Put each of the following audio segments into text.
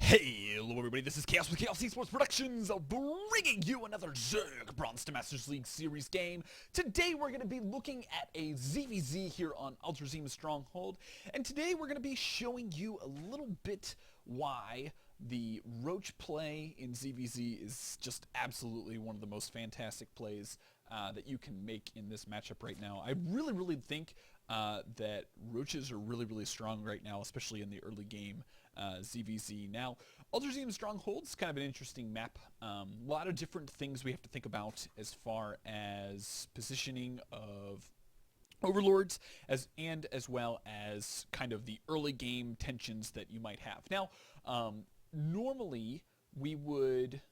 Hello everybody, this is Chaos with Chaos Esports Productions, bringing you another Zerg Bronze to Masters League Series game. Today we're going to be looking at a ZvZ here on Ultrazeme Stronghold, and today we're going to be showing you a little bit why the Roach play in ZvZ is just absolutely one of the most fantastic plays that you can make in this matchup right now. I really think that Roaches are really strong right now, especially in the early game ZvZ. Now, Ultrazeme Stronghold's kind of an interesting map. A lot of different things we have to think about as far as positioning of overlords as well as kind of the early game tensions that you might have. Now, normally we would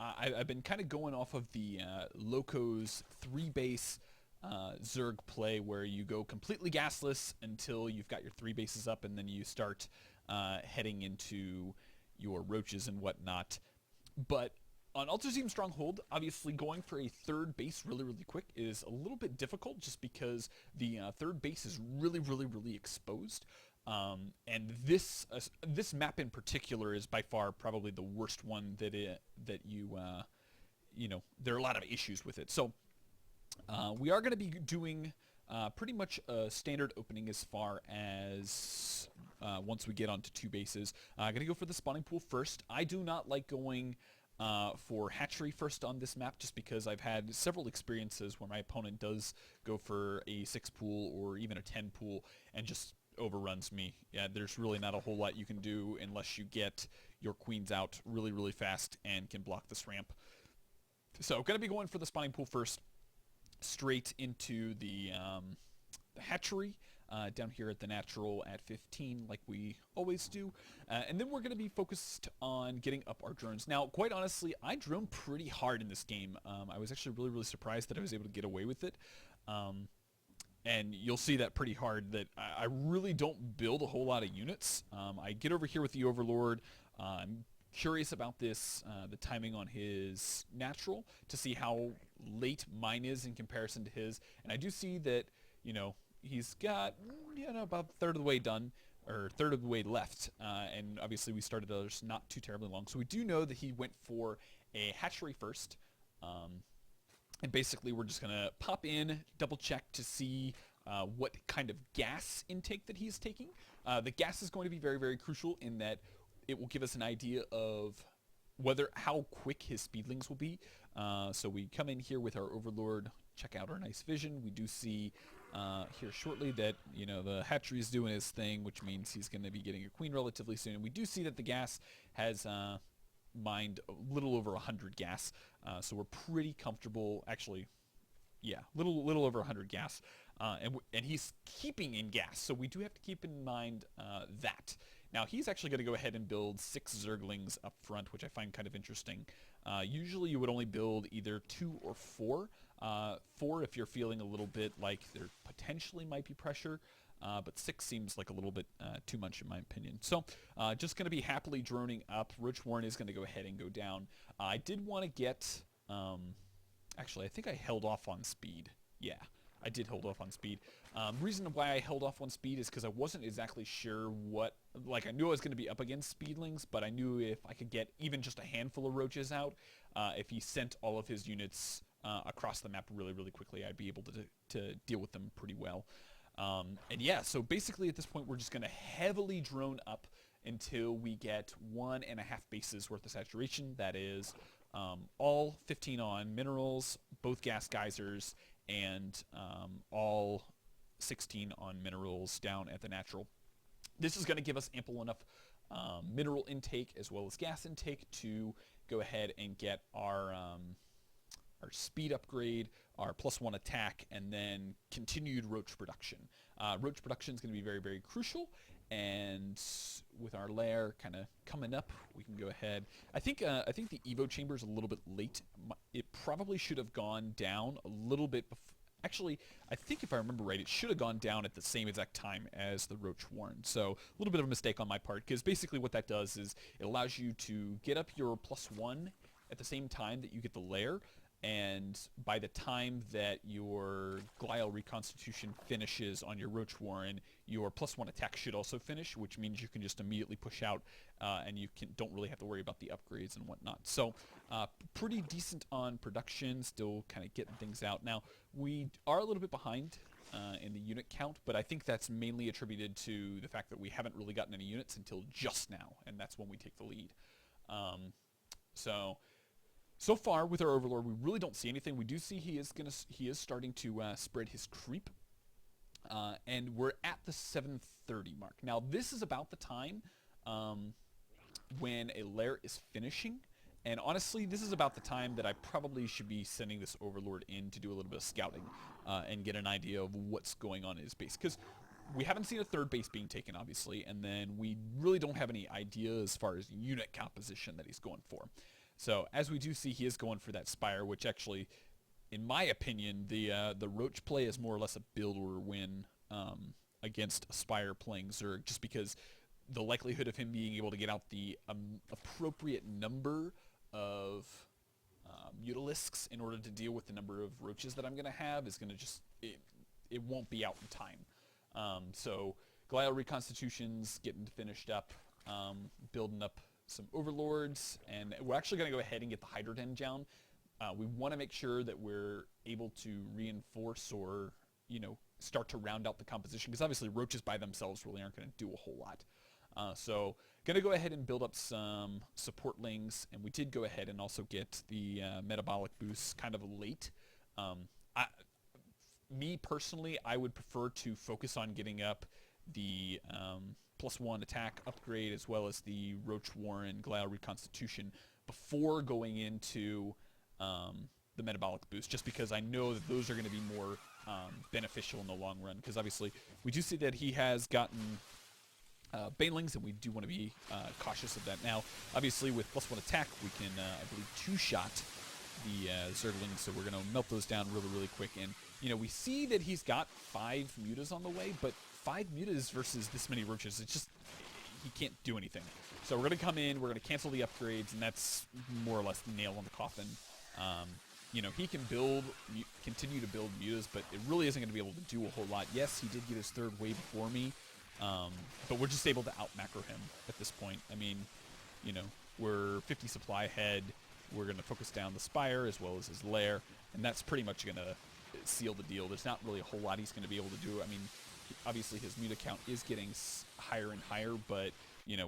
I've been kind of going off of the Locos 3-base Zerg play, where you go completely gasless until you've got your 3 bases up, and then you start heading into your roaches and whatnot. But on Ultrazeme Stronghold, obviously going for a 3rd base really quick is a little bit difficult, just because the 3rd base is really exposed. And this map in particular is by far probably the worst one that you know, there are a lot of issues with it. So we are going to be doing pretty much a standard opening as far as once we get onto 2 bases. I'm going to go for the spawning pool first. I do not like going for hatchery first on this map, just because I've had several experiences where my opponent does go for a 6 pool or even a 10 pool and just overruns me. Yeah, there's really not a whole lot you can do unless you get your queens out really fast and can block this ramp. So going to be going for the spawning pool first, straight into the hatchery down here at the natural at 15, like we always do, and then we're going to be focused on getting up our drones. Now, quite honestly, I drone pretty hard in this game. I was actually really surprised that I was able to get away with it, and you'll see that pretty hard that I really don't build a whole lot of units. I get over here with the Overlord. I'm curious about this, the timing on his natural, to see how late mine is in comparison to his. And I do see that, you know, he's got, you know, about a 1/3 of the way done, or 1/3 of the way left. And obviously we started others not too terribly long. So we do know that he went for a hatchery first. And basically we're just going to pop in, double check to see what kind of gas intake that he's taking. The gas is going to be very crucial in that it will give us an idea of how quick his speedlings will be. So we come in here with our Overlord, check out our nice vision. We do see here shortly that, you know, the hatchery is doing his thing, which means he's going to be getting a queen relatively soon. And we do see that the gas has mined a little over 100 gas, so we're pretty comfortable. Actually, yeah, little over 100 gas, and he's keeping in gas, so we do have to keep in mind that. Now, he's actually going to go ahead and build 6 Zerglings up front, which I find kind of interesting. Usually you would only build either 2 or 4. 4 if you're feeling a little bit like there potentially might be pressure, but 6 seems like a little bit too much in my opinion. So just going to be happily droning up. Roach Warren is going to go ahead and go down. I did want to get... actually, I think I held off on speed. Yeah, I did hold off on speed. Reason why I held off on speed is because I wasn't exactly sure what... Like, I knew I was going to be up against speedlings, but I knew if I could get even just a handful of roaches out, if he sent all of his units across the map really quickly, I'd be able to deal with them pretty well. And yeah, so basically at this point we're just going to heavily drone up until we get 1.5 bases worth of saturation. That is all 15 on minerals, both gas geysers, and all 16 on minerals down at the natural. This is going to give us ample enough mineral intake as well as gas intake to go ahead and get our speed upgrade, our +1 attack, and then continued roach production. Roach production is going to be very crucial, and with our lair kind of coming up, we can go ahead. I think the Evo chamber is a little bit late. It probably should have gone down a little bit before. Actually, I think if I remember right, it should have gone down at the same exact time as the Roach Warren. So a little bit of a mistake on my part, because basically what that does is it allows you to get up your +1 at the same time that you get the lair, and by the time that your glial reconstitution finishes on your Roach Warren, your +1 attack should also finish, which means you can just immediately push out, and you don't really have to worry about the upgrades and whatnot. So pretty decent on production, still kind of getting things out. Now, we are a little bit behind in the unit count, but I think that's mainly attributed to the fact that we haven't really gotten any units until just now, and that's when we take the lead. So far with our Overlord, we really don't see anything. We do see he is starting to spread his creep, and we're at the 730 mark. Now this is about the time when a lair is finishing, and honestly, this is about the time that I probably should be sending this Overlord in to do a little bit of scouting and get an idea of what's going on in his base, because we haven't seen a third base being taken, obviously, and then we really don't have any idea as far as unit composition that he's going for. So as we do see, he is going for that Spire, which actually, in my opinion, the Roach play is more or less a build or win against a Spire playing Zerg, just because the likelihood of him being able to get out the appropriate number of Mutalisks in order to deal with the number of Roaches that I'm going to have is going to just, it won't be out in time. So Glial Reconstitution's getting finished up, building up some Overlords, and we're actually going to go ahead and get the Hydra Den down. We want to make sure that we're able to reinforce or, start to round out the composition, because obviously Roaches by themselves really aren't going to do a whole lot. So going to go ahead and build up some supportlings, and we did go ahead and also get the metabolic boosts kind of late. Me personally, I would prefer to focus on getting up the +1 attack upgrade as well as the Roach Warren Glial Reconstitution before going into the metabolic boost, just because I know that those are going to be more beneficial in the long run, because obviously we do see that he has gotten Banelings, and we do want to be cautious of that. Now, obviously with +1 attack, we can, I believe, two-shot the Zerglings, so we're going to melt those down really, really quick. And, we see that he's got 5 mutas on the way, but 5 mutas versus this many Roaches, it's just, he can't do anything. So we're going to come in, we're going to cancel the upgrades, and that's more or less the nail on the coffin. He can continue to build mutas, but it really isn't going to be able to do a whole lot. Yes, he did get his 3rd wave before me, but we're just able to out-macro him at this point. I mean, we're 50 supply ahead. We're going to focus down the Spire as well as his lair, and that's pretty much going to seal the deal. There's not really a whole lot he's going to be able to do. I mean, obviously his muta count is getting higher and higher, but,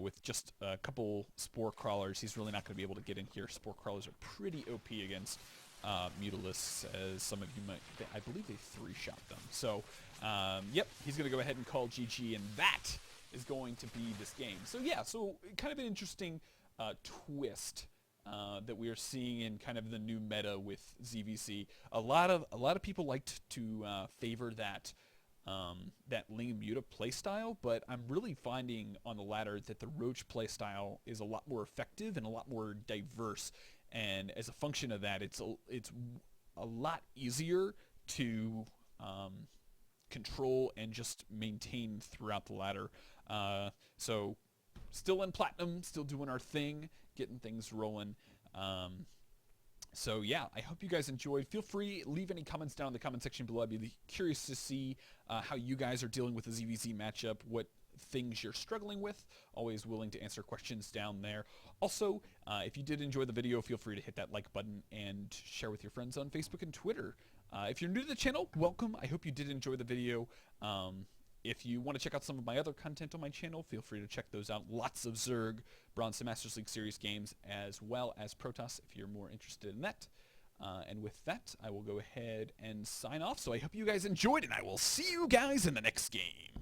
with just a couple Spore Crawlers, he's really not going to be able to get in here. Spore Crawlers are pretty OP against Mutalisks, as some of you might, I believe they 3-shot them. So, yep, he's going to go ahead and call GG, and that is going to be this game. So, yeah, so kind of an interesting twist that we are seeing in kind of the new meta with ZvZ. A lot of people liked to favor that Ling Muta playstyle, but I'm really finding on the latter that the Roach playstyle is a lot more effective and a lot more diverse. And as a function of that, it's a lot easier to control and just maintain throughout the ladder. So still in Platinum, still doing our thing, getting things rolling. So yeah, I hope you guys enjoyed. Feel free, leave any comments down in the comment section below. I'd be curious to see how you guys are dealing with the ZvZ matchup, what things you're struggling with. Always willing to answer questions down there. Also, if you did enjoy the video, feel free to hit that like button and share with your friends on Facebook and Twitter. If you're new to the channel, welcome. I hope you did enjoy the video. If you want to check out some of my other content on my channel, feel free to check those out. Lots of Zerg, Bronze and Masters League Series games, as well as Protoss if you're more interested in that. And with that, I will go ahead and sign off. So I hope you guys enjoyed, and I will see you guys in the next game.